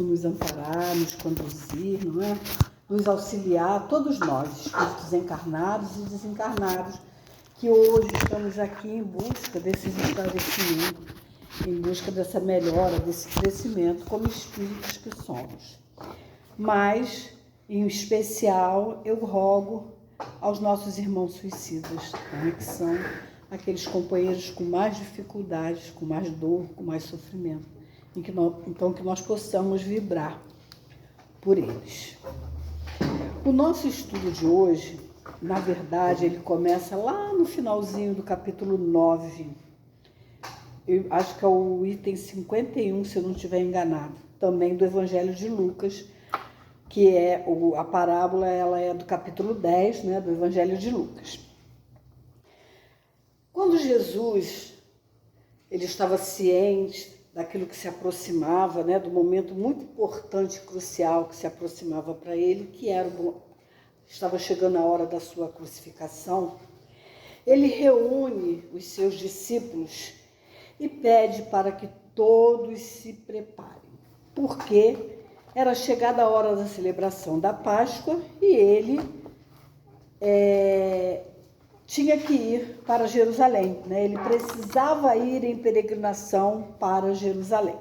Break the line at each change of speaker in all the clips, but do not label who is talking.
nos amparar, nos conduzir, não é? Nos auxiliar, todos nós, espíritos encarnados e desencarnados, que hoje estamos aqui em busca desses esclarecimentos, em busca dessa melhora, desse crescimento como espíritos que somos. Mas, em especial, eu rogo aos nossos irmãos suicidas, né, que são aqueles companheiros com mais dificuldades, com mais dor, com mais sofrimento, então que nós possamos vibrar por eles. O nosso estudo de hoje, na verdade, ele começa lá no finalzinho do capítulo 9. Eu acho que é o item 51, se eu não estiver enganado, também do Evangelho de Lucas, que é a parábola, ela é do capítulo 10, né, do Evangelho de Lucas. Quando Jesus ele estava ciente daquilo que se aproximava, né, do momento muito importante e crucial que se aproximava para ele, que estava chegando a hora da sua crucificação, ele reúne os seus discípulos e pede para que todos se preparem, porque era chegada a hora da celebração da Páscoa e ele tinha que ir para Jerusalém, né? Ele precisava ir em peregrinação para Jerusalém.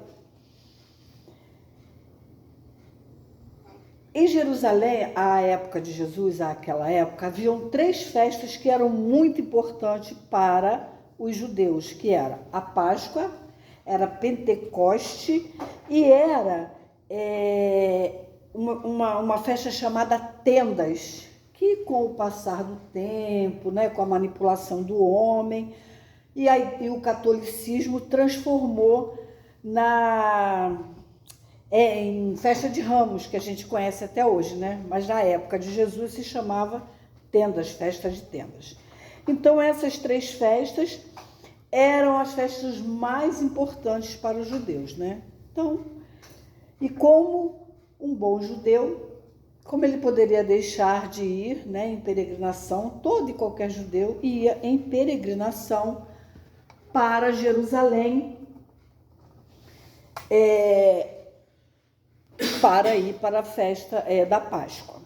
Em Jerusalém, à época de Jesus, àquela época, haviam 3 festas que eram muito importantes para os judeus, que era a Páscoa, era Pentecoste e era uma festa chamada Tendas, que com o passar do tempo, né, com a manipulação do homem, e o catolicismo transformou em festa de Ramos, que a gente conhece até hoje, né? Mas na época de Jesus se chamava Tendas, festa de Tendas. Então essas 3 festas eram as festas mais importantes para os judeus, né? Então, e como um bom judeu, como ele poderia deixar de ir, né, em peregrinação? Todo e qualquer judeu ia em peregrinação para Jerusalém, para ir para a festa da Páscoa.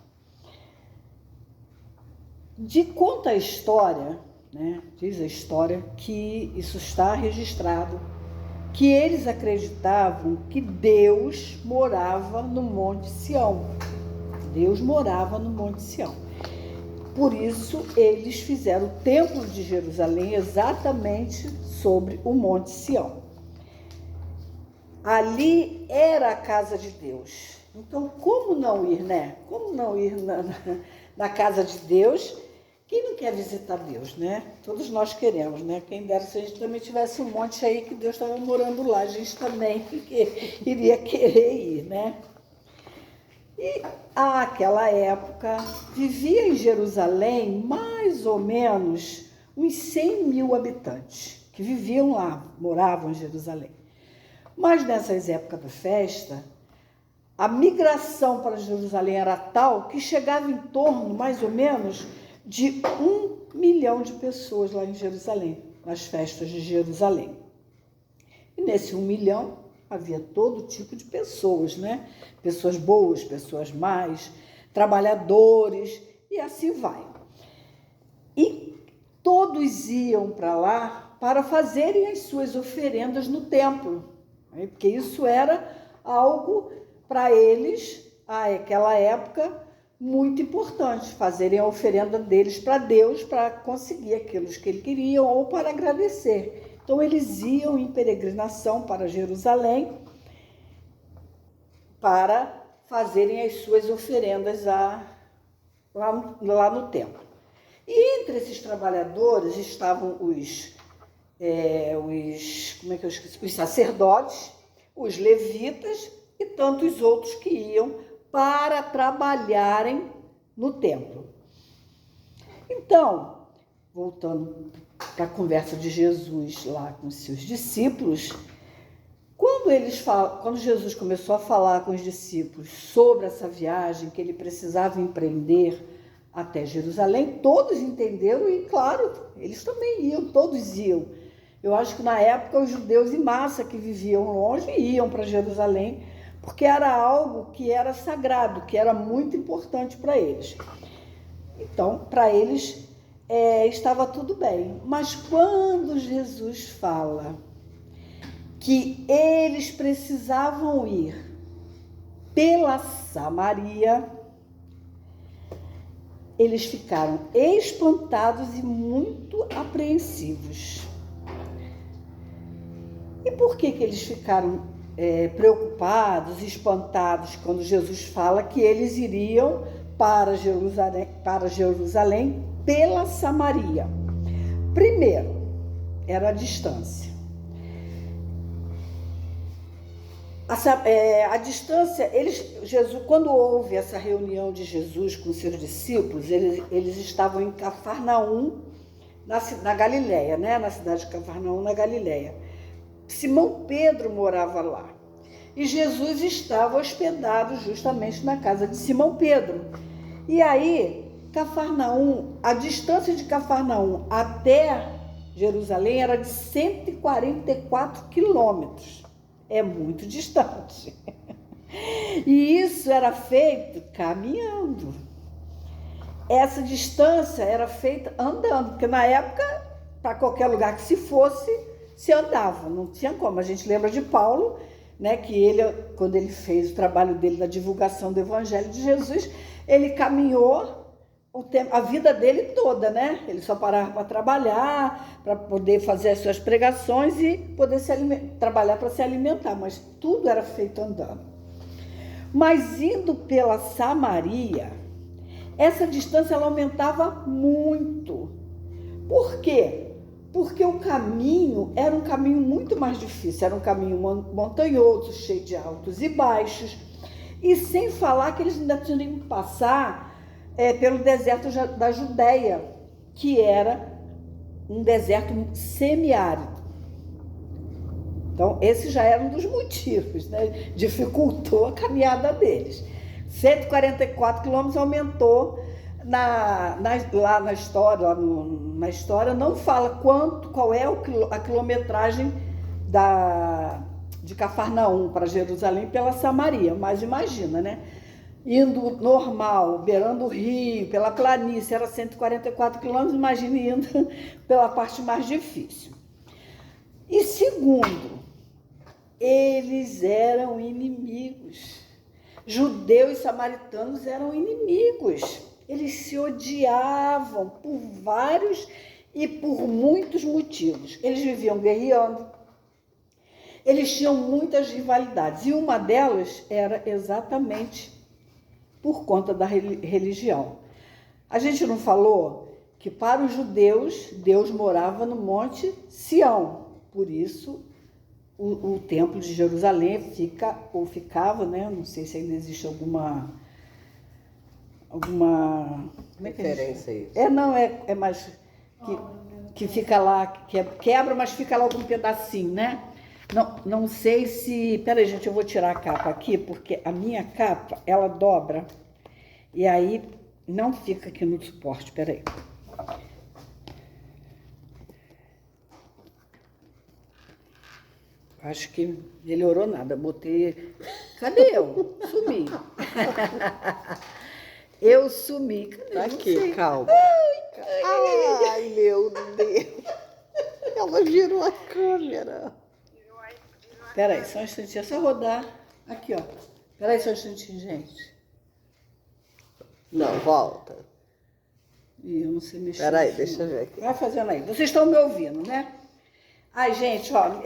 Conta a história, né, diz a história, que isso está registrado, que eles acreditavam que Deus morava no Monte Sião. Deus morava no Monte Sião. Por isso, eles fizeram o Templo de Jerusalém exatamente sobre o Monte Sião. Ali era a casa de Deus. Então, como não ir, né? Como não ir na casa de Deus? Quem não quer visitar Deus, né? Todos nós queremos, né? Quem dera se a gente também tivesse um monte aí que Deus estava morando lá, a gente também iria querer ir, né? E àquela época vivia em Jerusalém mais ou menos uns 100 mil habitantes que viviam lá, moravam em Jerusalém. Mas nessas épocas da festa, a migração para Jerusalém era tal que chegava em torno, mais ou menos, de 1 milhão de pessoas lá em Jerusalém, nas festas de Jerusalém. E nesse 1 milhão havia todo tipo de pessoas, né? Pessoas boas, pessoas más, trabalhadores, e assim vai. E todos iam para lá para fazerem as suas oferendas no templo, né? Porque isso era algo para eles, naquela época, muito importante, fazerem a oferenda deles para Deus, para conseguir aquilo que eles queriam ou para agradecer. Então, eles iam em peregrinação para Jerusalém para fazerem as suas oferendas lá no templo. E entre esses trabalhadores estavam os sacerdotes, os levitas e tantos outros que iam para trabalharem no templo. Então, voltando para a conversa de Jesus lá com os seus discípulos, quando Jesus começou a falar com os discípulos sobre essa viagem que ele precisava empreender até Jerusalém, todos entenderam e, claro, eles também iam, todos iam. Eu acho que na época os judeus em massa que viviam longe iam para Jerusalém porque era algo que era sagrado, que era muito importante para eles. Então, para eles estava tudo bem. Mas quando Jesus fala que eles precisavam ir pela Samaria, eles ficaram espantados e muito apreensivos. E por que eles ficaram preocupados, espantados, quando Jesus fala que eles iriam para Jerusalém pela Samaria? Primeiro, era a distância. A distância, Jesus, quando houve essa reunião de Jesus com seus discípulos, eles estavam em Cafarnaum, na Galileia, né? Na cidade de Cafarnaum, na Galileia. Simão Pedro morava lá. E Jesus estava hospedado justamente na casa de Simão Pedro. E aí, Cafarnaum, a distância de Cafarnaum até Jerusalém era de 144 quilômetros. É muito distante. E isso era feito caminhando. Essa distância era feita andando, porque na época, para qualquer lugar que se fosse, se andava, não tinha como. A gente lembra de Paulo, né, que ele, quando ele fez o trabalho dele na divulgação do Evangelho de Jesus, ele caminhou a vida dele toda, né? Ele só parava para trabalhar, para poder fazer as suas pregações e poder trabalhar para se alimentar, mas tudo era feito andando. Mas indo pela Samaria, essa distância ela aumentava muito. Por quê? Porque o caminho era um caminho muito mais difícil, era um caminho montanhoso, cheio de altos e baixos, e sem falar que eles ainda tinham que passar pelo deserto da Judéia, que era um deserto semiárido. Então, esse já era um dos motivos, né? Dificultou a caminhada deles. 144 quilômetros aumentou. Lá na história não fala qual é a quilometragem de Cafarnaum para Jerusalém pela Samaria, mas imagina, né? Indo normal, beirando o rio, pela planície, era 144 quilômetros, imagine indo pela parte mais difícil. E segundo, eles eram inimigos. Judeus e samaritanos eram inimigos. Eles se odiavam por vários e por muitos motivos. Eles viviam guerreando. Eles tinham muitas rivalidades. E uma delas era exatamente por conta da religião. A gente não falou que para os judeus, Deus morava no Monte Sião. Por isso, o Templo de Jerusalém ficava, né? Não sei se ainda existe alguma
diferença isso.
É mais que fica lá, que quebra, mas fica lá algum pedacinho, né? Não sei se... Peraí, gente, eu vou tirar a capa aqui, porque a minha capa, ela dobra, e aí não fica aqui no suporte, peraí. Acho que melhorou nada, botei... Cadê eu? Sumi. Eu sumi. Cadê?
Tá aqui, calma. Ai, meu Deus. Ela virou a câmera.
Peraí, só um instantinho, é só rodar. Aqui, ó. Peraí, só um instantinho, gente.
Não, volta.
Ih, eu não sei mexer.
Peraí, deixa eu ver aqui.
Vai fazendo aí. Vocês estão me ouvindo, né? Ai, gente, ó.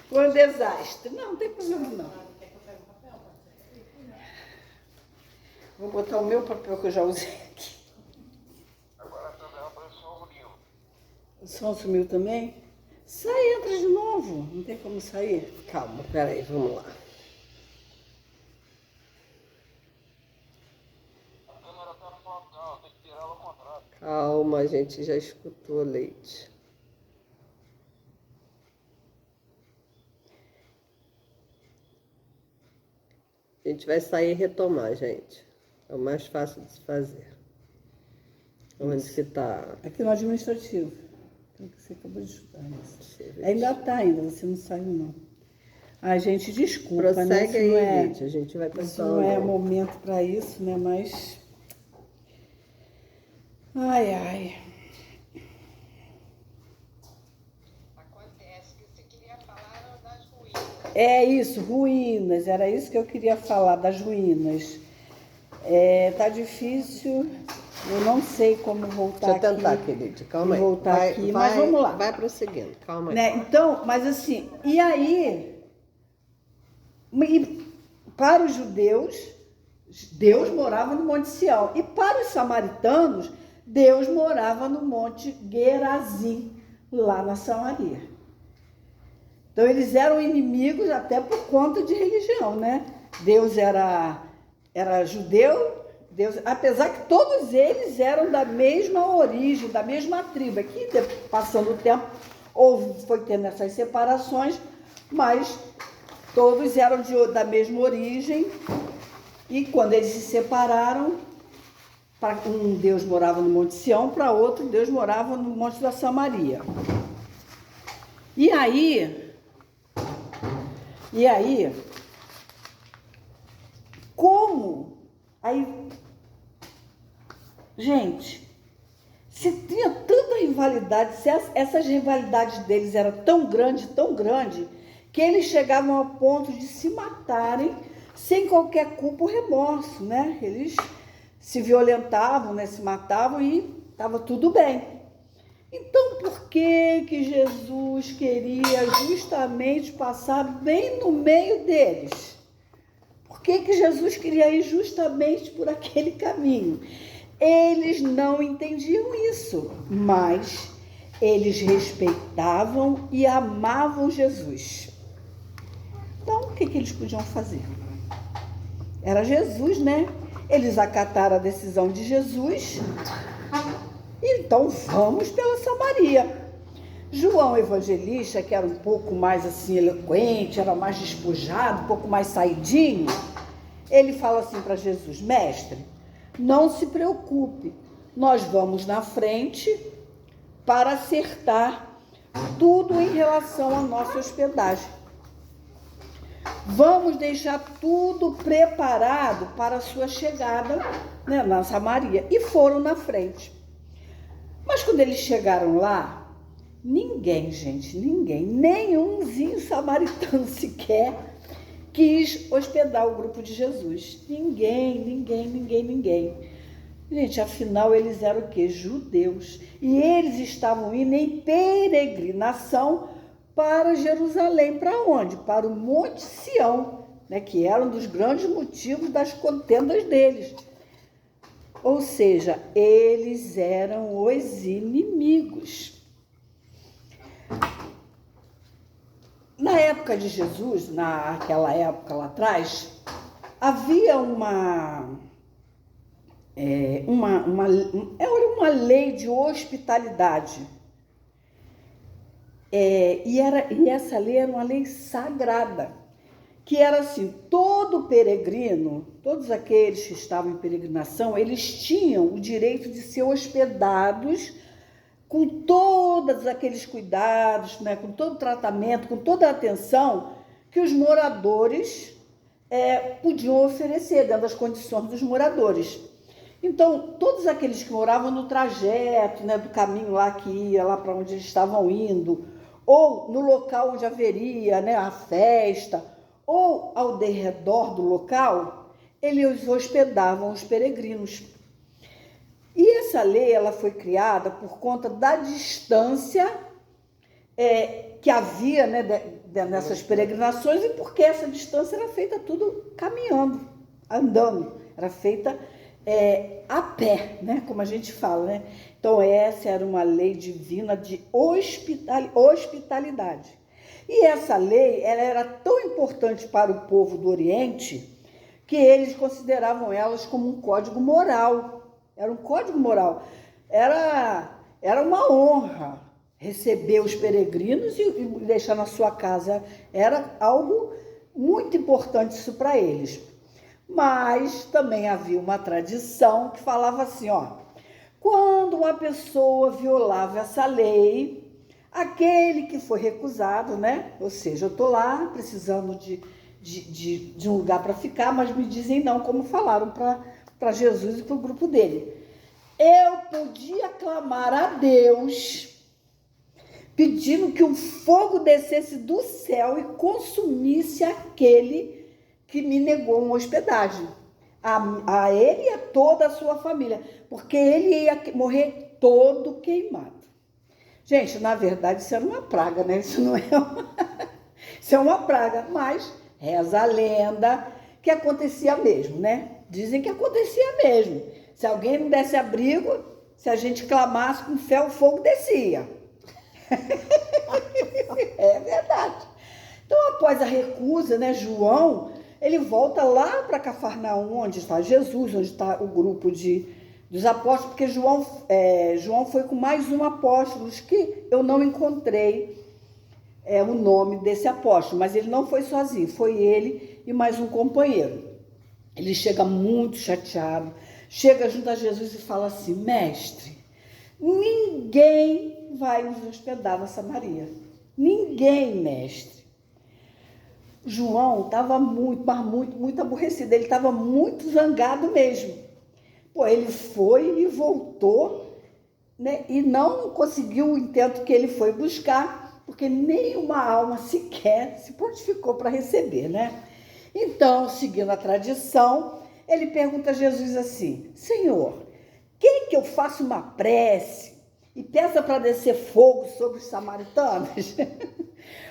Foi um desastre. Não tem problema, não. Vou botar o meu papel que eu já usei aqui.
Agora também apareceu o livro.
O som sumiu também? Sai, entra de novo. Não tem como sair?
Calma, peraí, vamos lá.
A câmera tá frontal, tem que tirar ela ao contrário.
Calma, a gente já escutou, Leite. A gente vai sair e retomar, gente. É o mais fácil de se fazer. Onde que tá?
Aqui no administrativo. Então, que você acabou de estudar. Ainda tá, ainda. Você não saiu, não. Ai, gente, desculpa, né?
Prossegue aí,
Isso não é,
gente. A gente vai
isso
passando.
não é momento para isso, né? Mas. Ai, ai.
Acontece que você queria falar das ruínas.
É isso, ruínas. Era isso que eu queria falar, das ruínas. Tá difícil. Eu não sei como voltar
Deixa eu tentar,
aqui.
querida. Calma aí.
Voltar
Vai,
aqui,
vai,
mas vamos lá.
Vai prosseguindo. Calma aí.
Né? Então, mas assim, e aí, para os judeus, Deus morava no Monte Sião. E para os samaritanos, Deus morava no Monte Gerazim, lá na Samaria. Então, eles eram inimigos até por conta de religião, né? Deus era judeu, Deus, apesar que todos eles eram da mesma origem, da mesma tribo. Aqui, passando o tempo, foi tendo essas separações, mas todos eram da mesma origem. E quando eles se separaram, um Deus morava no Monte Sião, para outro Deus morava no Monte da Samaria. E aí, como? Aí, gente, se tinha tanta rivalidade, se essas rivalidades deles eram tão grande, que eles chegavam ao ponto de se matarem sem qualquer culpa ou remorso, né? Eles se violentavam, né? Se matavam e estava tudo bem. Então, por que Jesus queria justamente passar bem no meio deles? Por que Jesus queria ir justamente por aquele caminho? Eles não entendiam isso, mas eles respeitavam e amavam Jesus. Então, o que eles podiam fazer? Era Jesus, né? Eles acataram a decisão de Jesus. Então, vamos pela Samaria. João Evangelista, que era um pouco mais assim eloquente, era mais despojado, um pouco mais saidinho, ele fala assim para Jesus: mestre, não se preocupe, nós vamos na frente para acertar tudo em relação à nossa hospedagem. Vamos deixar tudo preparado para a sua chegada, né, na Samaria. E foram na frente. Mas quando eles chegaram lá, ninguém, nenhumzinho samaritano sequer quis hospedar o grupo de Jesus. Ninguém. Gente, afinal, eles eram o quê? Judeus. E eles estavam indo em peregrinação para Jerusalém. Para onde? Para o Monte Sião, né? Que era um dos grandes motivos das contendas deles. Ou seja, eles eram os inimigos. Na época de Jesus, naquela época lá atrás, havia uma lei de hospitalidade. E essa lei era uma lei sagrada, que era assim: todo peregrino, todos aqueles que estavam em peregrinação, eles tinham o direito de ser hospedados com todos aqueles cuidados, né, com todo o tratamento, com toda a atenção que os moradores podiam oferecer, dentro das condições dos moradores. Então, todos aqueles que moravam no trajeto, né, do caminho lá que ia lá para onde eles estavam indo, ou no local onde haveria, né, a festa, ou ao derredor do local, eles hospedavam os peregrinos. E essa lei ela foi criada por conta da distância que havia, né, nessas peregrinações, e porque essa distância era feita tudo caminhando, andando, era feita a pé, né, como a gente fala, né? Então essa era uma lei divina de hospitalidade. E essa lei ela era tão importante para o povo do Oriente que eles consideravam elas como um código moral. Era um código moral. Era uma honra receber os peregrinos e deixar na sua casa. Era algo muito importante isso para eles. Mas também havia uma tradição que falava assim, ó: quando uma pessoa violava essa lei, Aquele que foi recusado, né? Ou seja, eu estou lá precisando de um lugar para ficar, mas me dizem não, como falaram para Jesus e para o grupo dele. Eu podia clamar a Deus pedindo que um fogo descesse do céu e consumisse aquele que me negou uma hospedagem, a ele e a toda a sua família, porque ele ia morrer todo queimado. Gente, na verdade, isso era uma praga, né? Isso não é isso é uma praga, mas reza a lenda que acontecia mesmo, né? Dizem que acontecia mesmo. Se alguém não desse abrigo, se a gente clamasse com fé, o fogo descia. É verdade. Então, após a recusa, né, João, ele volta lá para Cafarnaum, onde está Jesus, onde está o grupo dos apóstolos, porque João foi com mais um apóstolo, que eu não encontrei o nome desse apóstolo, mas ele não foi sozinho, foi ele e mais um companheiro. Ele chega muito chateado, chega junto a Jesus e fala assim: mestre, ninguém vai nos hospedar na Samaria. Ninguém, mestre. João estava muito aborrecido, ele estava muito zangado mesmo. Pô, ele foi e voltou, né, e não conseguiu o intento que ele foi buscar, porque nenhuma alma sequer se prontificou para receber, né? Então, seguindo a tradição, ele pergunta a Jesus assim: Senhor, quer que eu faça uma prece e peça para descer fogo sobre os samaritanos?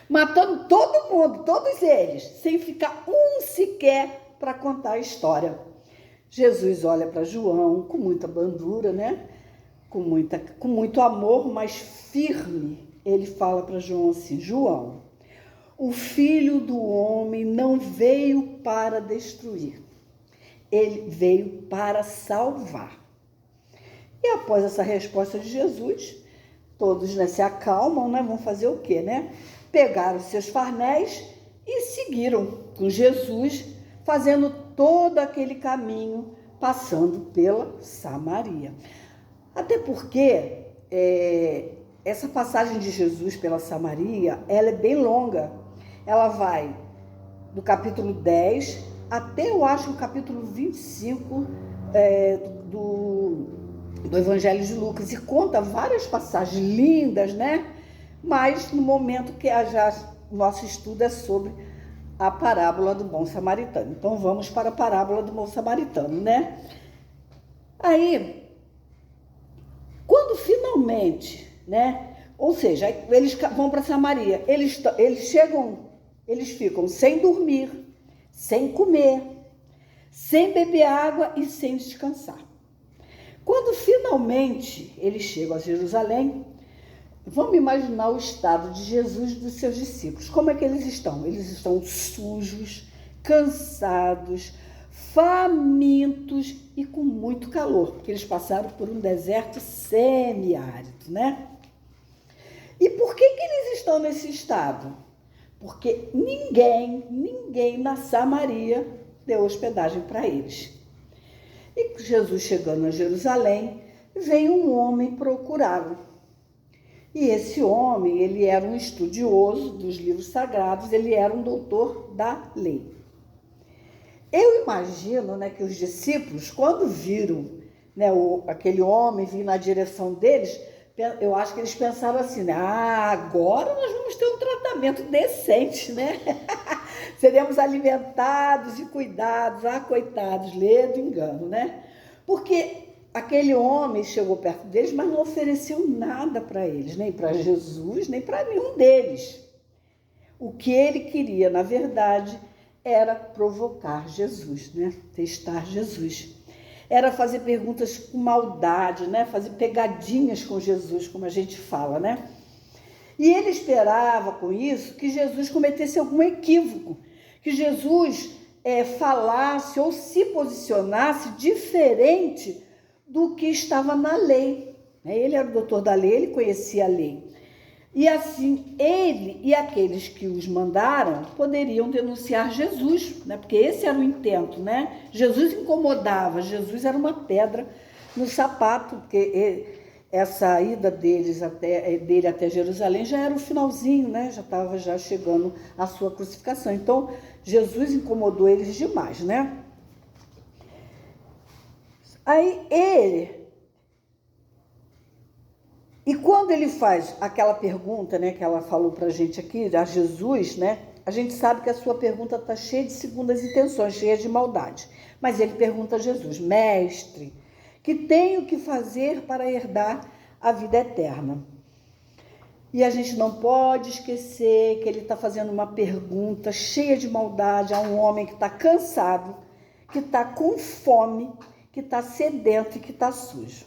Matando todo mundo, todos eles, sem ficar um sequer para contar a história. Jesus olha para João com muita bandura, né? Com muito amor, mas firme. Ele fala para João assim: João, o Filho do Homem não veio para destruir, ele veio para salvar. E após essa resposta de Jesus, todos, né, se acalmam, né? Vão fazer o quê, né? Pegaram seus farnéis e seguiram com Jesus, fazendo todo aquele caminho, passando pela Samaria. Até porque essa passagem de Jesus pela Samaria, ela é bem longa. Ela vai do capítulo 10 até, eu acho, o capítulo 25 do Evangelho de Lucas, e conta várias passagens lindas, né? Mas no momento que o nosso estudo é sobre a parábola do bom samaritano. Então vamos para a parábola do bom samaritano, né? Aí, quando finalmente, né? Ou seja, eles vão para Samaria, eles ficam sem dormir, sem comer, sem beber água e sem descansar. Quando finalmente eles chegam a Jerusalém, vamos imaginar o estado de Jesus e dos seus discípulos. Como é que eles estão? Eles estão sujos, cansados, famintos e com muito calor, porque eles passaram por um deserto semiárido, né? E por que eles estão nesse estado? Porque ninguém na Samaria deu hospedagem para eles. E Jesus, chegando a Jerusalém, veio um homem procurá-lo. E esse homem, ele era um estudioso dos livros sagrados, ele era um doutor da lei. Eu imagino, né, que os discípulos, quando viram, né, aquele homem vir na direção deles, eu acho que eles pensaram assim, né, agora nós vamos ter um tratamento decente, né? Seremos alimentados e cuidados, coitados, lê do engano, né? Porque aquele homem chegou perto deles, mas não ofereceu nada para eles, nem para Jesus, nem para nenhum deles. O que ele queria, na verdade, era provocar Jesus, né? Testar Jesus. Era fazer perguntas com maldade, né? Fazer pegadinhas com Jesus, como a gente fala, né? E ele esperava com isso que Jesus cometesse algum equívoco, que Jesus falasse ou se posicionasse diferente do que estava na lei. Ele era o doutor da lei, ele conhecia a lei. E assim, ele e aqueles que os mandaram poderiam denunciar Jesus, né? Porque esse era o intento, né? Jesus incomodava, Jesus era uma pedra no sapato, porque essa ida dele até Jerusalém já era o finalzinho, né? Já estava já chegando a sua crucificação. Então, Jesus incomodou eles demais, né? Aí e quando ele faz aquela pergunta, né, que ela falou pra gente aqui, a Jesus, né? A gente sabe que a sua pergunta está cheia de segundas intenções, cheia de maldade. Mas ele pergunta a Jesus: Mestre, que tenho que fazer para herdar a vida eterna? E a gente não pode esquecer que ele está fazendo uma pergunta cheia de maldade a um homem que está cansado, que está com fome, que está sedento e que está sujo.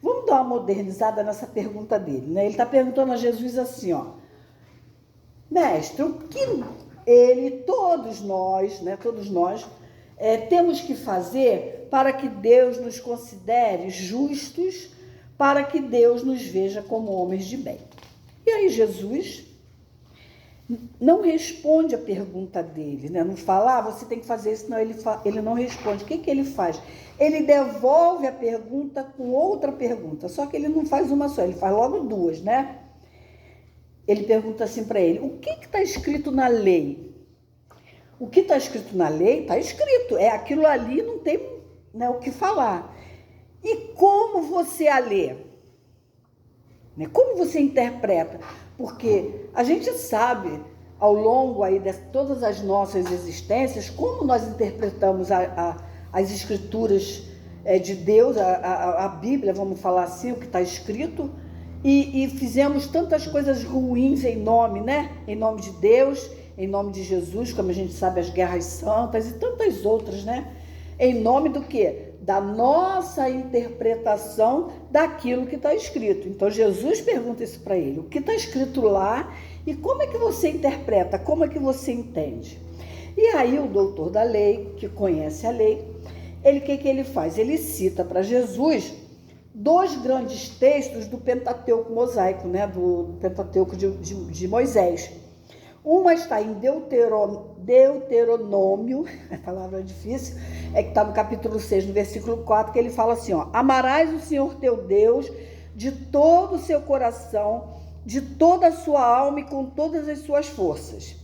Vamos dar uma modernizada nessa pergunta dele, né? Ele está perguntando a Jesus assim, ó: Mestre, o que todos nós, né? Todos nós temos que fazer para que Deus nos considere justos, para que Deus nos veja como homens de bem? E aí Jesus não responde a pergunta dele, né? Não fala, você tem que fazer isso, não, ele não responde. O que ele faz? Ele devolve a pergunta com outra pergunta, só que ele não faz uma só, ele faz logo duas, né? Ele pergunta assim para ele: o que está escrito na lei? O que está escrito na lei está escrito, é aquilo ali, não tem, né, o que falar. E como você a lê? Né? Como você interpreta? Porque a gente sabe, ao longo aí de todas as nossas existências, como nós interpretamos as escrituras de Deus, a Bíblia, vamos falar assim, o que está escrito, e fizemos tantas coisas ruins em nome, né? Em nome de Deus, em nome de Jesus, como a gente sabe, as guerras santas e tantas outras, né? Em nome do quê? Da nossa interpretação daquilo que está escrito. Então Jesus pergunta isso para ele: o que está escrito lá e como é que você interpreta, como é que você entende? E aí o doutor da lei, que conhece a lei, o que ele faz? Ele cita para Jesus dois grandes textos do Pentateuco mosaico, né? Do Pentateuco de Moisés. Uma está em Deuteronômio, a palavra é difícil, que está no capítulo 6, no versículo 4, que ele fala assim, ó: amarás o Senhor teu Deus de todo o seu coração, de toda a sua alma e com todas as suas forças.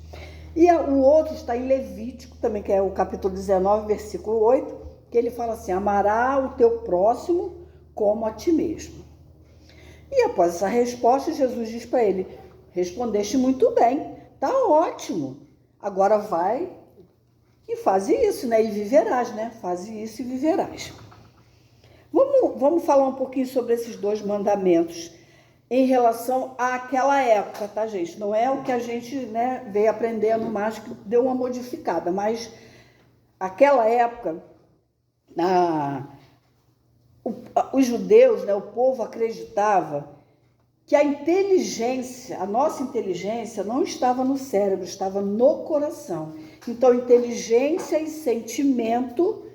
E o outro está em Levítico, também, que é o capítulo 19, versículo 8, que ele fala assim: amará o teu próximo como a ti mesmo. E após essa resposta, Jesus diz para ele: respondeste muito bem, tá ótimo, agora vai e faz isso, né? E viverás, né? Faz isso e viverás. Vamos falar um pouquinho sobre esses dois mandamentos em relação àquela época, tá, gente? Não é o que a gente, né, veio aprendendo mais, que deu uma modificada, mas aquela época, os judeus, né, o povo acreditava que a inteligência, a nossa inteligência não estava no cérebro, estava no coração. Então, inteligência e sentimento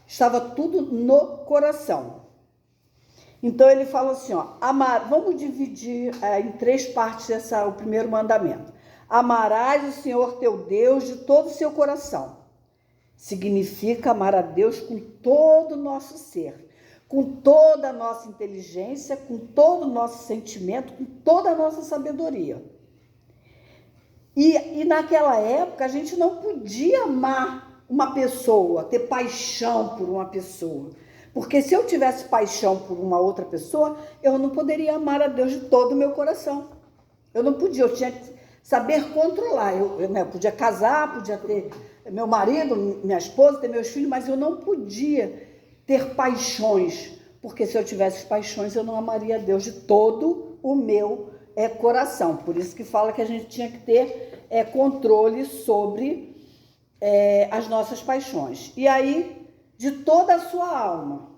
estava tudo no coração. Então, ele fala assim, ó, vamos dividir em três partes o primeiro mandamento. Amarás o Senhor teu Deus de todo o seu coração. Significa amar a Deus com todo o nosso ser, com toda a nossa inteligência, com todo o nosso sentimento, com toda a nossa sabedoria. E naquela época a gente não podia amar uma pessoa, ter paixão por uma pessoa. Porque se eu tivesse paixão por uma outra pessoa, eu não poderia amar a Deus de todo o meu coração. Eu não podia, eu tinha que saber controlar. Eu podia casar, podia ter meu marido, minha esposa, ter meus filhos, mas eu não podia ter paixões, porque se eu tivesse paixões, eu não amaria a Deus de todo o meu coração. Por isso que fala que a gente tinha que ter controle sobre as nossas paixões. E aí, de toda a sua alma,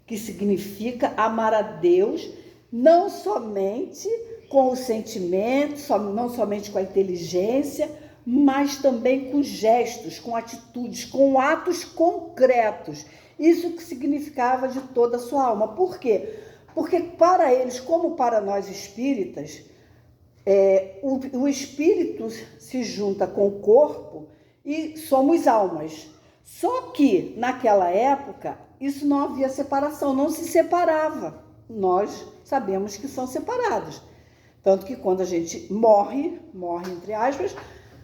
que significa amar a Deus, não somente com o sentimento, não somente com a inteligência, mas também com gestos, com atitudes, com atos concretos. Isso que significava de toda a sua alma. Por quê? Porque para eles, como para nós espíritas, o espírito se junta com o corpo e somos almas. Só que, naquela época, isso não havia separação, não se separava. nós sabemos que são separados. Tanto que quando a gente morre entre aspas,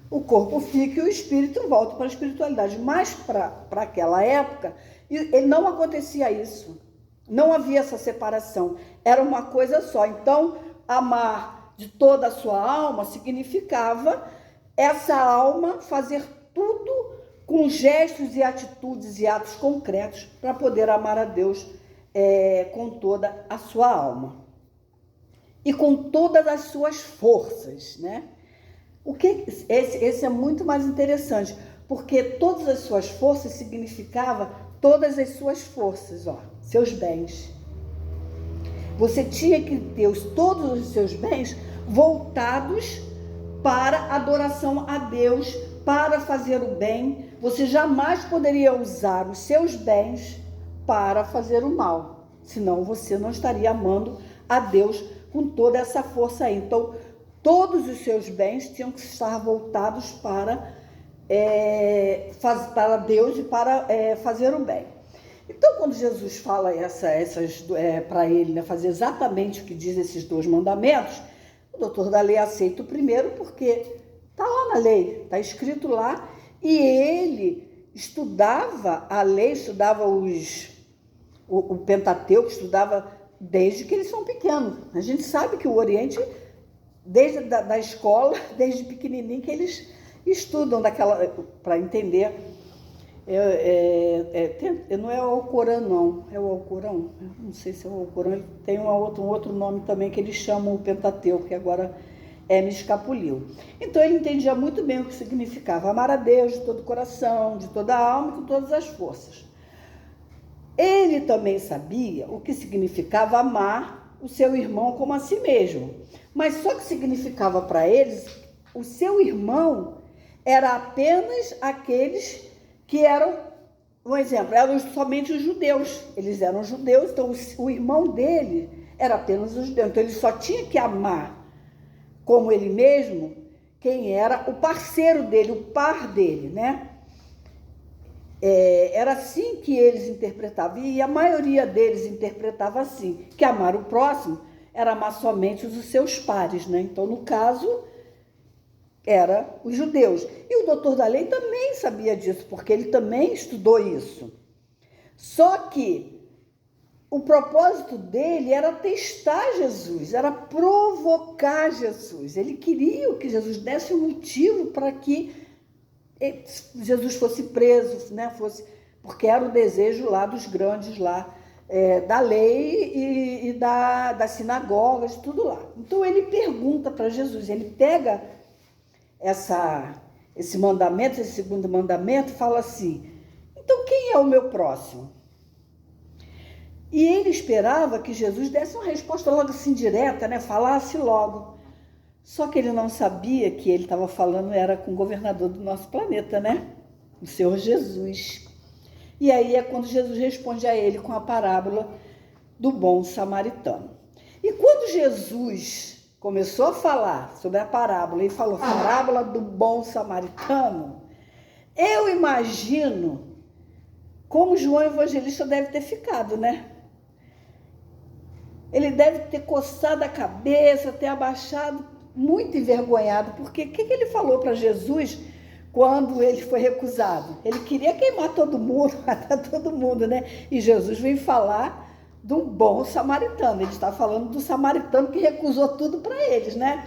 o corpo fica e o espírito volta para a espiritualidade. Mas para aquela época, ele não acontecia isso. Não havia essa separação. Era uma coisa só. Então, amar de toda a sua alma significava essa alma fazer tudo com gestos e atitudes e atos concretos para poder amar a Deus com toda a sua alma. E com todas as suas forças, né? Esse é muito mais interessante, porque todas as suas forças significava todas as suas forças, seus bens. Você tinha que ter todos os seus bens voltados para adoração a Deus, para fazer o bem. Você jamais poderia usar os seus bens para fazer o mal, senão você não estaria amando a Deus com toda essa força aí. Então, todos os seus bens tinham que estar voltados para Deus e para fazer o bem. Então, quando Jesus fala para ele, né, fazer exatamente o que diz esses 2 mandamentos, o doutor da lei aceita o primeiro porque está lá na lei, está escrito lá, e ele estudava a lei, estudava o Pentateuco, estudava desde que eles são pequenos. A gente sabe que o Oriente, desde da escola, desde pequenininho, que eles estudam para entender. Não é o Alcorão, não. É o Alcorão? Não sei se é o Alcorão. Ele tem um outro nome também que eles chamam o Pentateuco, que agora me escapuliu. Então ele entendia muito bem o que significava amar a Deus de todo o coração, de toda a alma e com todas as forças. Ele também sabia o que significava amar o seu irmão como a si mesmo. Mas só que significava para eles, o seu irmão era apenas aqueles que eram, um exemplo, eram somente os judeus. Eles eram judeus, então o irmão dele era apenas os judeus. Então ele só tinha que amar como ele mesmo quem era o parceiro dele, o par dele, né? Era assim que eles interpretavam, e a maioria deles interpretava assim, que amar o próximo era amar somente os seus pares, né? Então, no caso, era os judeus. E o doutor da lei também sabia disso, porque ele também estudou isso. Só que o propósito dele era testar Jesus, era provocar Jesus. Ele queria que Jesus desse um motivo para que Jesus fosse preso, né? Porque era o desejo lá dos grandes lá, da lei e das sinagogas, tudo lá. Então ele pergunta para Jesus, ele pega esse mandamento, esse segundo mandamento, e fala assim: então quem é o meu próximo? E ele esperava que Jesus desse uma resposta logo assim direta, né? Falasse logo. Só que ele não sabia que ele estava falando era com o governador do nosso planeta, né? O Senhor Jesus. E aí é quando Jesus responde a ele com a parábola do bom samaritano. E quando Jesus começou a falar sobre a parábola, ele falou parábola do bom samaritano, eu imagino como João Evangelista deve ter ficado, né? Ele deve ter coçado a cabeça, ter abaixado, muito envergonhado, porque o que ele falou para Jesus quando ele foi recusado? Ele queria queimar todo mundo, matar todo mundo, né? E Jesus vem falar do bom samaritano. Ele está falando do samaritano que recusou tudo para eles, né?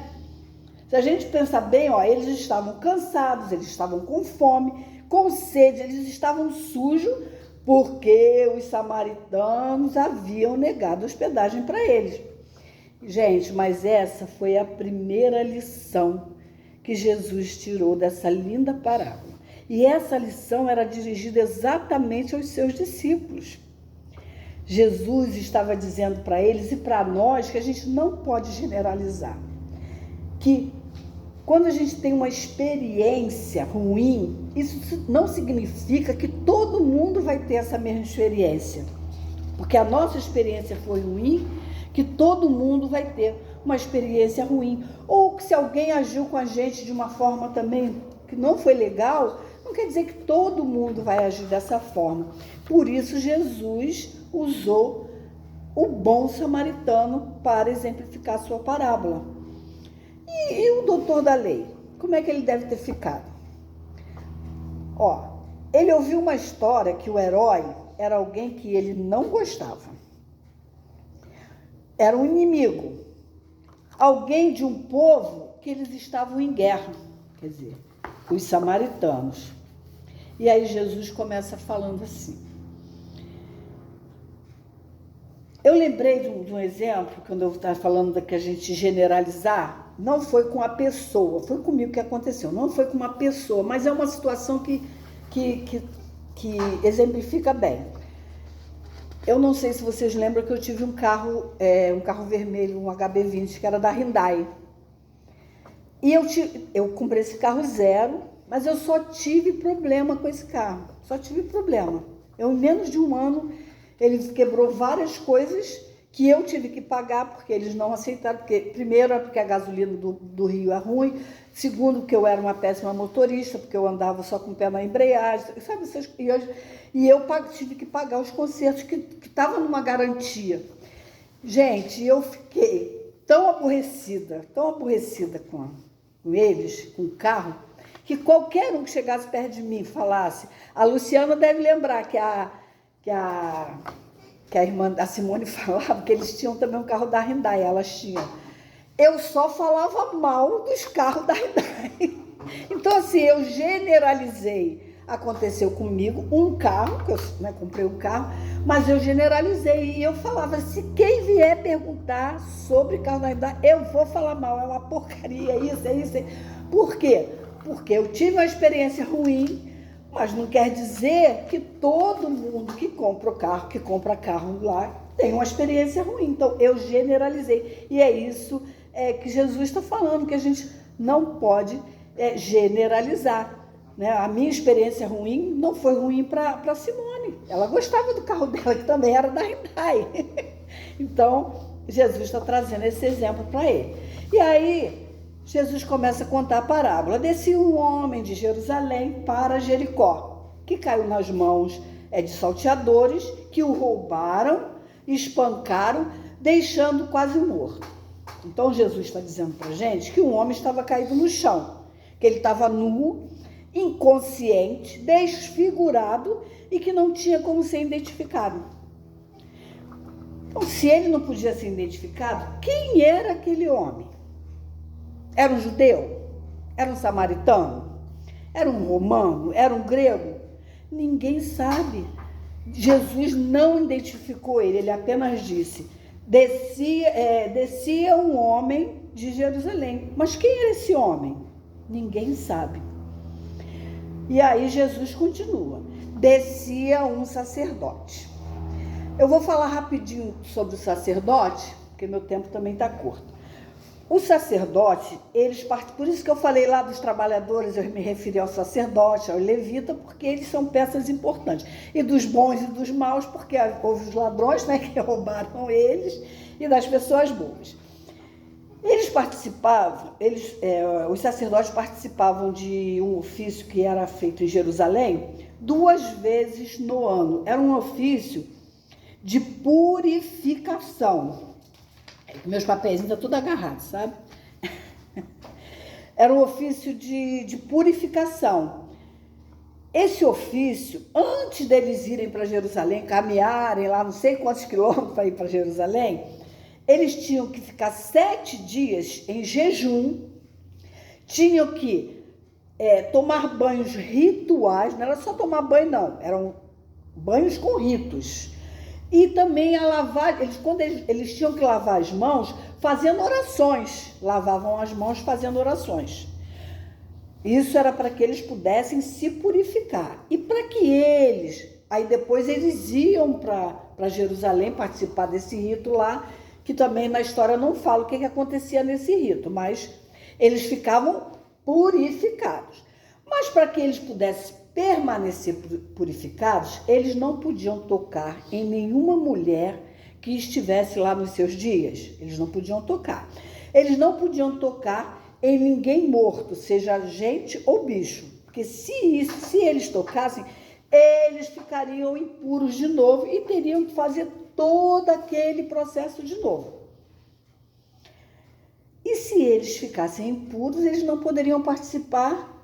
Se a gente pensar bem, eles estavam cansados, eles estavam com fome, com sede, eles estavam sujos, porque os samaritanos haviam negado hospedagem para eles. Gente, mas essa foi a primeira lição que Jesus tirou dessa linda parábola. E essa lição era dirigida exatamente aos seus discípulos. Jesus estava dizendo para eles e para nós que a gente não pode generalizar. Que quando a gente tem uma experiência ruim, isso não significa que todo mundo vai ter essa mesma experiência. Porque a nossa experiência foi ruim, que todo mundo vai ter uma experiência ruim. Ou que se alguém agiu com a gente de uma forma também que não foi legal, não quer dizer que todo mundo vai agir dessa forma. Por isso Jesus usou o bom samaritano para exemplificar a sua parábola. E o doutor da lei, como é que ele deve ter ficado? Ó, ele ouviu uma história que o herói era alguém que ele não gostava. Era um inimigo. Alguém de um povo que eles estavam em guerra. Quer dizer, os samaritanos. E aí Jesus começa falando assim. Eu lembrei de um exemplo, quando eu estava falando da que a gente generalizar, não foi com a pessoa, foi comigo que aconteceu, não foi com uma pessoa, mas é uma situação que exemplifica bem. Eu não sei se vocês lembram que eu tive um carro vermelho, um HB20, que era da Hyundai. E eu comprei esse carro zero, mas eu só tive problema com esse carro, só tive problema. Em menos de um ano, ele quebrou várias coisas que eu tive que pagar, porque eles não aceitaram. Primeiro, é porque a gasolina do Rio é ruim. Segundo, porque eu era uma péssima motorista, porque eu andava só com o pé na embreagem. Sabe, e eu tive que pagar os consertos que estavam numa garantia. Gente, eu fiquei tão aborrecida com eles, com o carro, que qualquer um que chegasse perto de mim falasse... A Luciana deve lembrar que a irmã da Simone falava que eles tinham também um carro da Hyundai, elas tinham. Eu só falava mal dos carros da Hyundai. Então, assim, eu generalizei. Aconteceu comigo um carro, que eu comprei um carro, mas eu generalizei. E eu falava, se quem vier perguntar sobre carro da Hyundai, eu vou falar mal, é uma porcaria, é isso. Por quê? Porque eu tive uma experiência ruim, mas não quer dizer que todo mundo que compra carro lá, tem uma experiência ruim. Então, eu generalizei. E é isso que Jesus está falando, que a gente não pode generalizar. Né? A minha experiência ruim não foi ruim para Simone. Ela gostava do carro dela, que também era da Hyundai. Então, Jesus está trazendo esse exemplo para ele. E aí, Jesus começa a contar a parábola. Descia um homem de Jerusalém para Jericó, que caiu nas mãos de salteadores, que o roubaram, espancaram, deixando quase morto. Então, Jesus está dizendo para a gente que um homem estava caído no chão, que ele estava nu, inconsciente, desfigurado e que não tinha como ser identificado. Então, se ele não podia ser identificado, quem era aquele homem? Era um judeu? Era um samaritano? Era um romano? Era um grego? Ninguém sabe. Jesus não identificou ele apenas disse, descia um homem de Jerusalém. Mas quem era esse homem? Ninguém sabe. E aí Jesus continua, descia um sacerdote. Eu vou falar rapidinho sobre o sacerdote, porque meu tempo também está curto. O sacerdote, por isso que eu falei lá dos trabalhadores, eu me referi ao sacerdote, ao levita, porque eles são peças importantes. E dos bons e dos maus, porque houve os ladrões, né, que roubaram eles, e das pessoas boas. Eles participavam, os sacerdotes participavam de um ofício que era feito em Jerusalém 2 vezes no ano. Era um ofício de purificação. Meus papéis ainda tudo agarrados, sabe? Era um ofício de purificação. Esse ofício, antes deles irem para Jerusalém, caminharem lá não sei quantos quilômetros para ir para Jerusalém, eles tinham que ficar 7 dias em jejum, tinham que tomar banhos rituais, não era só tomar banho não, eram banhos com ritos. E também a lavar, quando eles tinham que lavar as mãos, fazendo orações, lavavam as mãos fazendo orações. Isso era para que eles pudessem se purificar. E para que aí depois eles iam para Jerusalém participar desse rito lá, que também na história não fala o que acontecia nesse rito, mas eles ficavam purificados. Mas para que eles pudessem permanecer purificados, eles não podiam tocar em nenhuma mulher que estivesse lá nos seus dias. Eles não podiam tocar. Eles não podiam tocar em ninguém morto, seja gente ou bicho. Porque se eles tocassem, eles ficariam impuros de novo e teriam que fazer todo aquele processo de novo. E se eles ficassem impuros, eles não poderiam participar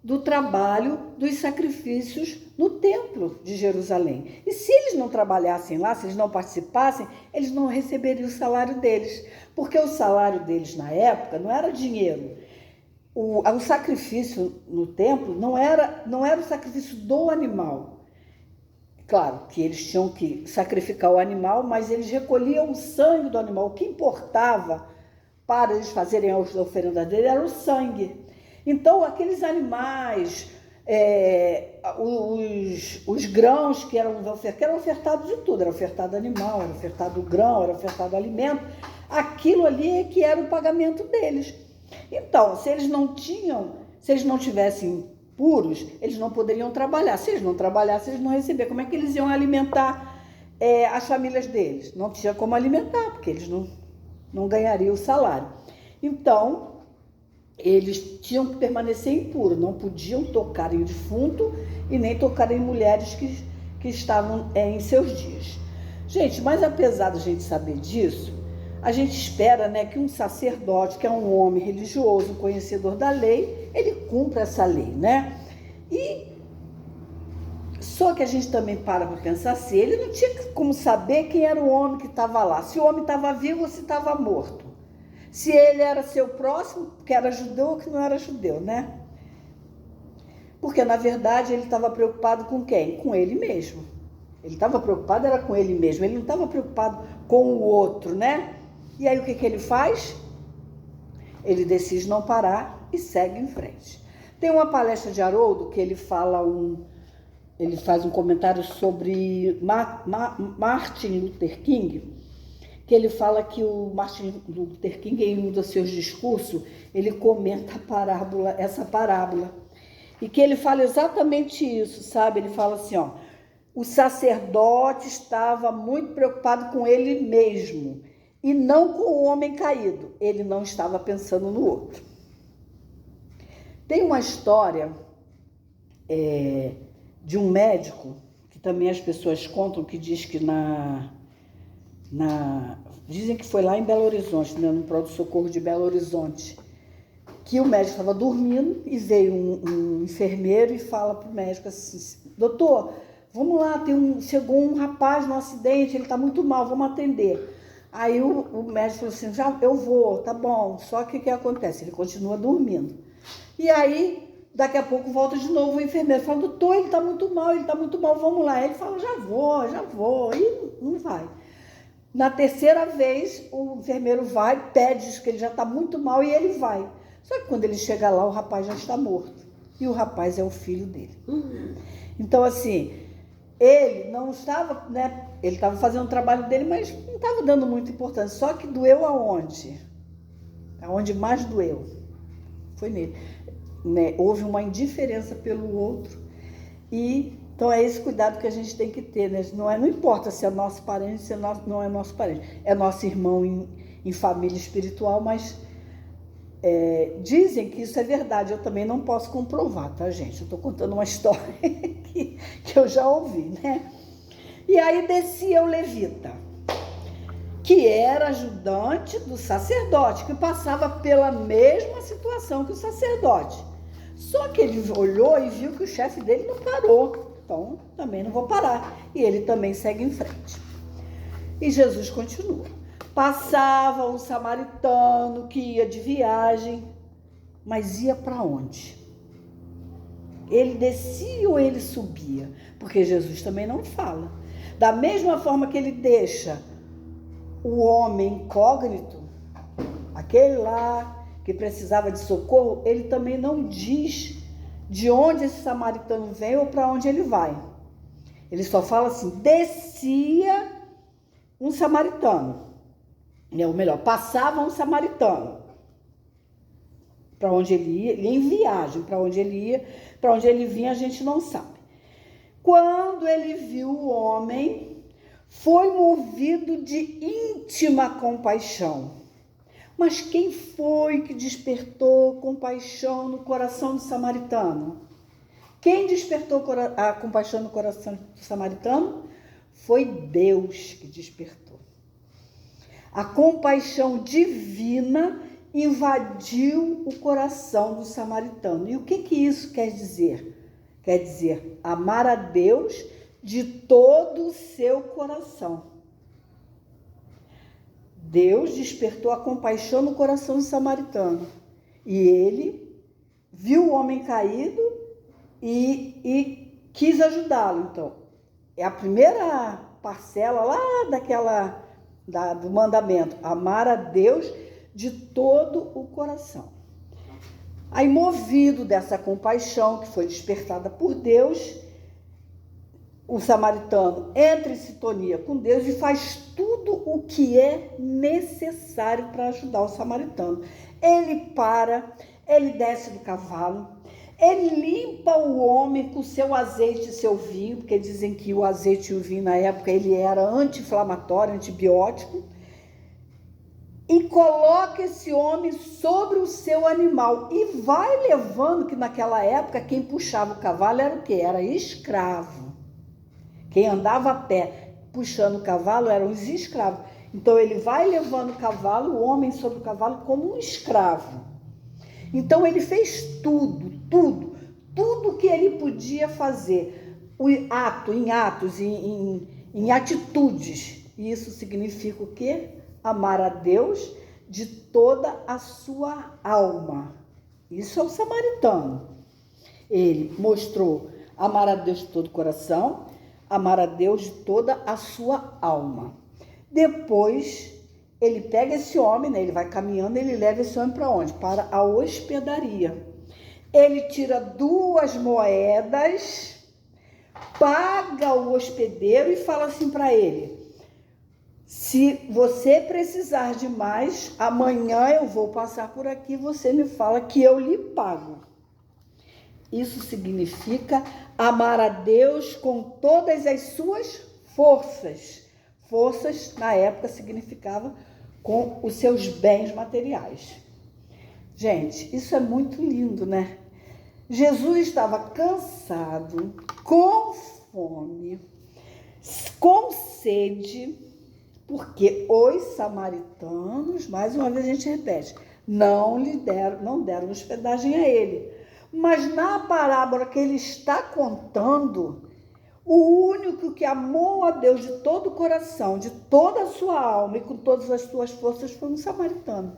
do trabalho dos sacrifícios no templo de Jerusalém. E se eles não trabalhassem lá, se eles não participassem, eles não receberiam o salário deles, porque o salário deles na época não era dinheiro. O sacrifício no templo não era o sacrifício do animal. Claro que eles tinham que sacrificar o animal, mas eles recolhiam o sangue do animal. O que importava para eles fazerem a oferenda dele era o sangue. Então, aqueles animais, os grãos que eram ofertados de tudo, era ofertado animal, era ofertado grão, era ofertado alimento, aquilo ali é que era o pagamento deles. Então, se eles não tivessem puros, eles não poderiam trabalhar. Se eles não trabalhassem, eles não recebiam. Como é que eles iam alimentar as famílias deles? Não tinha como alimentar, porque eles não ganhariam o salário. Então, eles tinham que permanecer impuros, não podiam tocar em defunto e nem tocar em mulheres que estavam em seus dias. Gente, mas apesar da gente saber disso, a gente espera, né, que um sacerdote, que é um homem religioso, um conhecedor da lei, ele cumpra essa lei, né? Só que a gente também para pensar assim, ele não tinha como saber quem era o homem que estava lá, se o homem estava vivo ou se estava morto. Se ele era seu próximo, que era judeu ou que não era judeu, né? Porque, na verdade, ele estava preocupado com quem? Com ele mesmo. Ele estava preocupado, era com ele mesmo. Ele não estava preocupado com o outro, né? E aí, o que ele faz? Ele decide não parar e segue em frente. Tem uma palestra de Haroldo que ele faz um comentário sobre Martin Luther King, que ele fala que o Martin Luther King, em um dos seus discursos, ele comenta essa parábola, e que ele fala exatamente isso, sabe? Ele fala assim, ó, o sacerdote estava muito preocupado com ele mesmo, e não com o homem caído. Ele não estava pensando no outro. Tem uma história de um médico, que também as pessoas contam, que diz que dizem que foi lá em Belo Horizonte, né, no pronto-socorro de Belo Horizonte, que o médico estava dormindo e veio um enfermeiro e fala para o médico assim, doutor, vamos lá, chegou um rapaz no acidente, ele está muito mal, vamos atender. Aí o médico falou assim, já eu vou, tá bom, só que o que acontece? Ele continua dormindo. E aí, daqui a pouco volta de novo o enfermeiro, fala, doutor, ele está muito mal, vamos lá. Ele fala, já vou, e não vai. Na terceira vez, o enfermeiro vai, pede, diz que ele já está muito mal e ele vai. Só que quando ele chega lá, o rapaz já está morto. E o rapaz é o filho dele. Então, assim, ele não estava, né? Ele estava fazendo o trabalho dele, mas não estava dando muita importância. Só que doeu aonde? Aonde mais doeu foi nele. Né? Houve uma indiferença pelo outro. Então é esse cuidado que a gente tem que ter, né? Não importa se é nosso parente, se não é nosso parente. É nosso irmão em família espiritual, mas dizem que isso é verdade. Eu também não posso comprovar, tá, gente? Eu estou contando uma história que eu já ouvi, né? E aí descia o levita, que era ajudante do sacerdote, que passava pela mesma situação que o sacerdote. Só que ele olhou e viu que o chefe dele não parou. Então, também não vou parar. E ele também segue em frente. E Jesus continua. Passava um samaritano que ia de viagem, mas ia para onde? Ele descia ou ele subia? Porque Jesus também não fala. Da mesma forma que ele deixa o homem incógnito, aquele lá que precisava de socorro, ele também não diz de onde esse samaritano vem ou para onde ele vai. Ele só fala assim, descia um samaritano. Ou melhor, passava um samaritano. Para onde ele ia em viagem, para onde ele ia, para onde ele vinha, a gente não sabe. Quando ele viu o homem, foi movido de íntima compaixão. Mas quem foi que despertou compaixão no coração do samaritano? Quem despertou a compaixão no coração do samaritano? Foi Deus que despertou. A compaixão divina invadiu o coração do samaritano. E o que isso quer dizer? Quer dizer, amar a Deus de todo o seu coração. Deus despertou a compaixão no coração do samaritano. E ele viu o homem caído e quis ajudá-lo. Então, é a primeira parcela lá do mandamento. Amar a Deus de todo o coração. Aí, movido dessa compaixão que foi despertada por Deus, o samaritano entra em sintonia com Deus e faz tudo o que é necessário para ajudar o samaritano. Ele para, ele desce do cavalo, ele limpa o homem com seu azeite e seu vinho, porque dizem que o azeite e o vinho na época ele era anti-inflamatório, antibiótico, e coloca esse homem sobre o seu animal e vai levando, que naquela época quem puxava o cavalo era o quê? Era escravo. Quem andava a pé puxando o cavalo eram os escravos. Então ele vai levando o cavalo, o homem sobre o cavalo como um escravo. Então ele fez tudo que ele podia fazer, em atitudes. E isso significa o quê? Amar a Deus de toda a sua alma. Isso é o samaritano. Ele mostrou amar a Deus de todo o coração, amar a Deus de toda a sua alma. Depois, ele pega esse homem, né? Ele vai caminhando, ele leva esse homem para onde? Para a hospedaria. Ele tira 2 moedas, paga o hospedeiro e fala assim para ele: se você precisar de mais, amanhã eu vou passar por aqui, você me fala que eu lhe pago. Isso significa amar a Deus com todas as suas forças. Forças, na época, significava com os seus bens materiais. Gente, isso é muito lindo, né? Jesus estava cansado, com fome, com sede, porque os samaritanos, mais uma vez a gente repete, não deram hospedagem a ele. Mas na parábola que ele está contando, o único que amou a Deus de todo o coração, de toda a sua alma e com todas as suas forças foi um samaritano.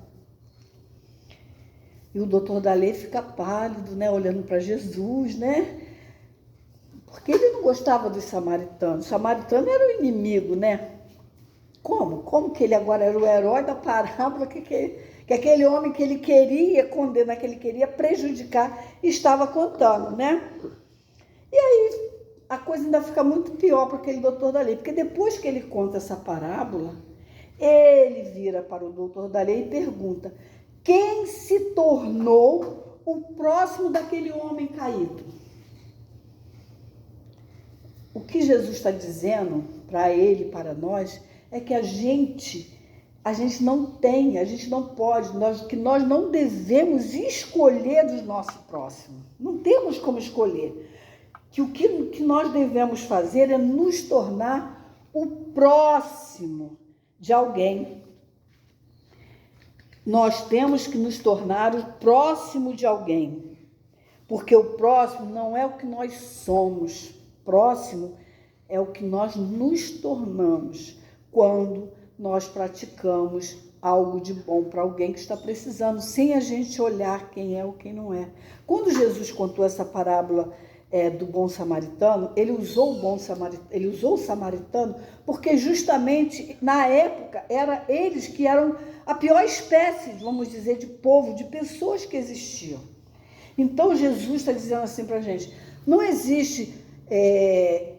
E o doutor da lei fica pálido, né, olhando para Jesus, né? Porque ele não gostava dos samaritanos. O samaritano era o inimigo, né? Como que ele agora era o herói da parábola, que aquele homem que ele queria condenar, que ele queria prejudicar, estava contando, né? E aí a coisa ainda fica muito pior para aquele doutor da lei, porque depois que ele conta essa parábola, ele vira para o doutor da lei e pergunta: quem se tornou o próximo daquele homem caído? O que Jesus está dizendo para ele, para nós, é que a gente não pode, que nós não devemos escolher do nosso próximo. Não temos como escolher. Que o que nós devemos fazer é nos tornar o próximo de alguém. Nós temos que nos tornar o próximo de alguém. Porque o próximo não é o que nós somos. Próximo é o que nós nos tornamos quando nós praticamos algo de bom para alguém que está precisando, sem a gente olhar quem é ou quem não é. Quando Jesus contou essa parábola do bom samaritano, ele usou o samaritano, porque justamente na época era eles que eram a pior espécie, vamos dizer, de povo, de pessoas que existiam. Então Jesus está dizendo assim para a gente: não existe,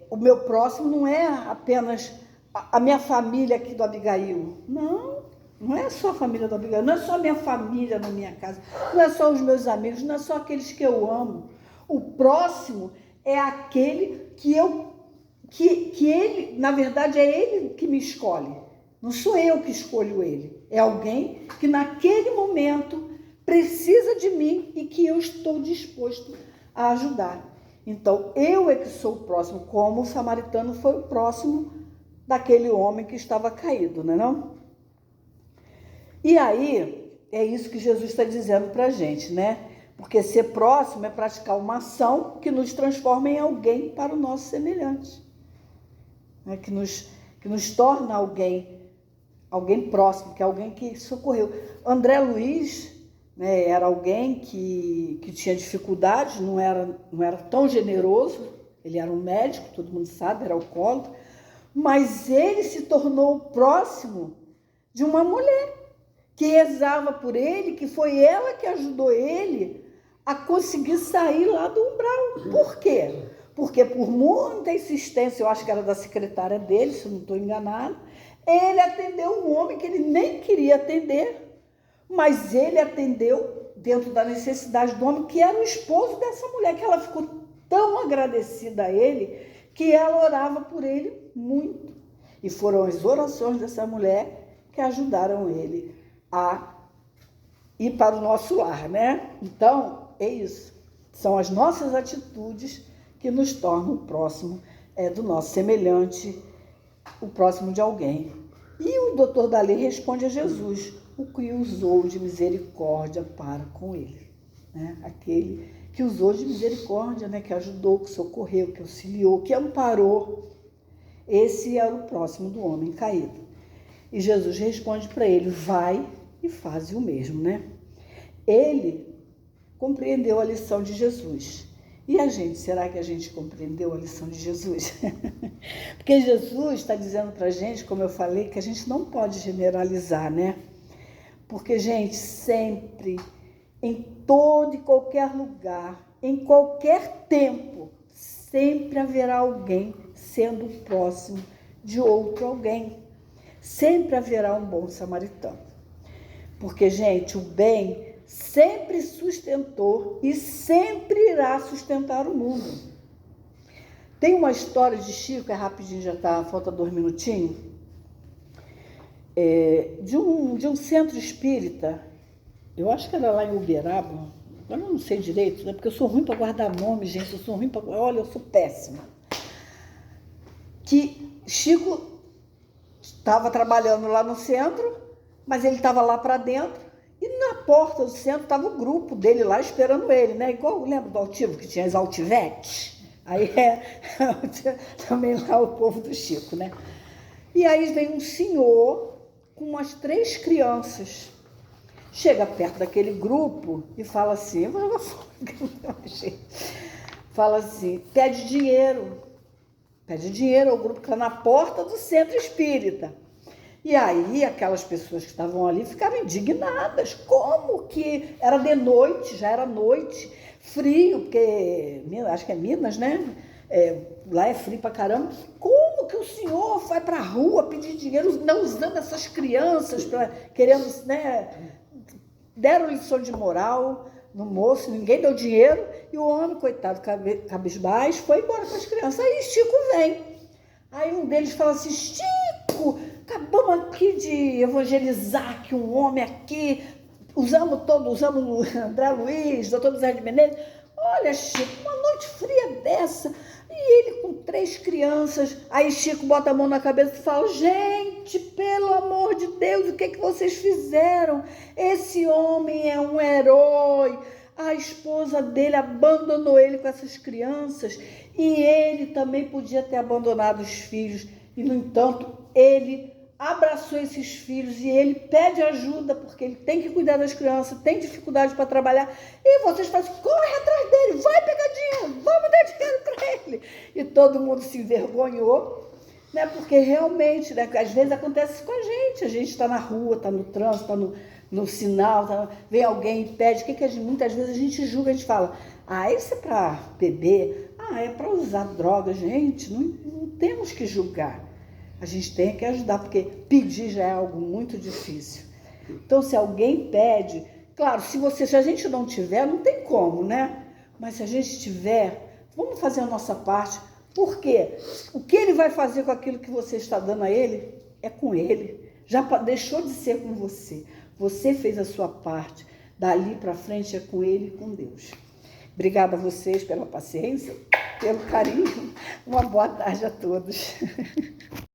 o meu próximo não é apenas a minha família aqui do Abigail. Não é só a família do Abigail, não é só a minha família na minha casa, não é só os meus amigos, não é só aqueles que eu amo. O próximo é aquele que ele, na verdade, é ele que me escolhe. Não sou eu que escolho ele. É alguém que naquele momento precisa de mim e que eu estou disposto a ajudar. Então, eu é que sou o próximo, como o samaritano foi o próximo daquele homem que estava caído, não é não? E aí, é isso que Jesus está dizendo para a gente, né? Porque ser próximo é praticar uma ação que nos transforma em alguém para o nosso semelhante, né? Que nos torna alguém próximo, que é alguém que socorreu. André Luiz, né, era alguém que tinha dificuldades, não era tão generoso, ele era um médico, todo mundo sabe, era alcoólatra, mas ele se tornou próximo de uma mulher que rezava por ele, que foi ela que ajudou ele a conseguir sair lá do umbral. Por quê? Porque por muita insistência, eu acho que era da secretária dele, se eu não estou enganado, ele atendeu um homem que ele nem queria atender, mas ele atendeu dentro da necessidade do homem, que era o esposo dessa mulher, que ela ficou tão agradecida a ele, que ela orava por ele muito. E foram as orações dessa mulher que ajudaram ele a ir para o nosso lar, né? Então, é isso. São as nossas atitudes que nos tornam o próximo do nosso semelhante, o próximo de alguém. E o doutor da lei responde a Jesus, o que usou de misericórdia para com ele, né? Aquele que usou de misericórdia, né? Que ajudou, que socorreu, que auxiliou, que amparou. Esse era o próximo do homem caído. E Jesus responde para ele, vai e faz o mesmo, né? Ele compreendeu a lição de Jesus. E a gente, será que a gente compreendeu a lição de Jesus? Porque Jesus está dizendo para a gente, como eu falei, que a gente não pode generalizar, né? Porque, gente, sempre, em todo e qualquer lugar, em qualquer tempo, sempre haverá alguém sendo próximo de outro alguém. Sempre haverá um bom samaritano. Porque, gente, o bem sempre sustentou e sempre irá sustentar o mundo. Tem uma história de Chico, é rapidinho, já tá, falta 2 minutinhos, de um centro espírita, eu acho que era lá em Uberaba, agora eu não sei direito, né? Porque eu sou ruim para guardar nome, gente, olha, eu sou péssima. Que Chico estava trabalhando lá no centro, mas ele estava lá para dentro, e na porta do centro estava o grupo dele lá esperando ele, né? Igual, lembra do Altivo, que tinha as Altivetes? Aí também lá o povo do Chico, né? E aí vem um senhor com umas 3 crianças. Chega perto daquele grupo e fala assim, fala assim, pede dinheiro ao grupo que está na porta do centro espírita. E aí aquelas pessoas que estavam ali ficaram indignadas. Como que era de noite, já era noite, frio, porque acho que é Minas, né? Lá é frio pra caramba. Como que o senhor vai pra rua pedir dinheiro, não usando essas crianças, querendo, né? Deram lição de moral no moço, ninguém deu dinheiro, e o homem, coitado, cabisbaixo, foi embora com as crianças. Aí Chico vem. Aí um deles fala assim, Chico, acabamos aqui de evangelizar aqui um homem aqui, usamos o André Luiz, doutor José de Menezes. Olha, Chico, uma noite fria dessa, e ele com 3 crianças. Aí Chico bota a mão na cabeça e fala, gente, pelo amor de Deus, o que vocês fizeram? Esse homem é um herói. A esposa dele abandonou ele com essas crianças, e ele também podia ter abandonado os filhos, e no entanto ele abraçou esses filhos e ele pede ajuda, porque ele tem que cuidar das crianças, tem dificuldade para trabalhar, e vocês falam assim, corre atrás dele, vai pegar dinheiro, vamos dar dinheiro para ele. E todo mundo se envergonhou, né? Porque realmente, né, às vezes acontece com a gente está na rua, está no trânsito, está no sinal, vem alguém e pede, muitas vezes a gente julga, a gente fala, isso é para beber, é para usar droga. Gente, não temos que julgar. A gente tem que ajudar, porque pedir já é algo muito difícil. Então, se alguém pede, claro, se a gente não tiver, não tem como, né? Mas se a gente tiver, vamos fazer a nossa parte, porque o que ele vai fazer com aquilo que você está dando a ele, é com ele. Já deixou de ser com você. Você fez a sua parte. Dali para frente é com ele e com Deus. Obrigada a vocês pela paciência. pelo carinho. Uma boa tarde a todos.